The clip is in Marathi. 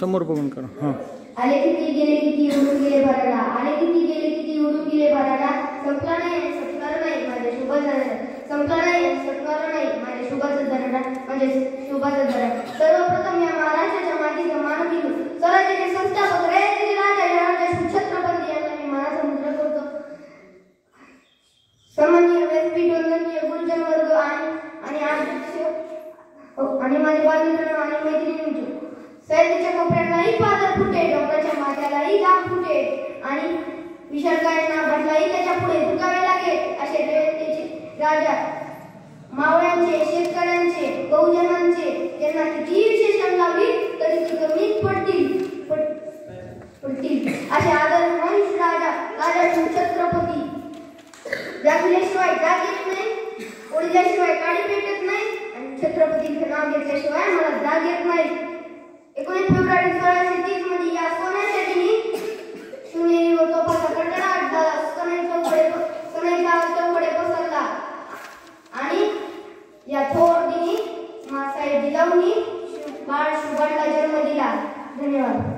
समोर बघून करा. हां. आले किती गेले किती उडून गेले बराडा, आले किती गेले किती उडून गेले बराडा, संपला नाही संपणार नाही माझ्या शुभाचा दराडा, संपला नाही संपणार नाही माझ्या शुभाचा दराडा, माझ्या शुभाचा दराडा. सर्वप्रथम या महाराष्ट्राच्या मातीचा मान घेऊन स्वराज्याचे संस्थापक रयतेचे राजा छत्रपती यांना मी मानाचा मुद्रा करतो. सन्माननीय व्यासपीठ, वंदनीय गुरुजन वर्ग आणि माझे बालमित्रांनो आणि मैत्रिणींनो, सैन्याच्या कोपऱ्यालाही पादर फुटे, डोंगराच्या माथ्यालाही जाम फुटे आणि विशालकायांना भटलाही त्याच्या पुढे झुकावे लागेल असे रयतेचे राजा मावळ्यांचे, शेतकऱ्यांचे, बहुजनांचे त्यांना कितीही विशेषण लावली तरी ती कमीच पडतील असे आदर्श राजा छत्रपती जागल्याशिवाय जाग येत नाही, ओढल्याशिवाय काडी पेटत नाही आणि छत्रपतीचे नाव घेतल्याशिवाय मला जाग येत नाही. 19 फेब्रुवारी 1630 मध्ये या सोन्याच्या दिनी शिवनेरी व तोफाचा कडकडाट झाला. सोन्याचा चौकडे पसरला आणि या थोर दिनी मासाहेब जिजाऊंनी बाळ शुभांना जन्म दिला. धन्यवाद.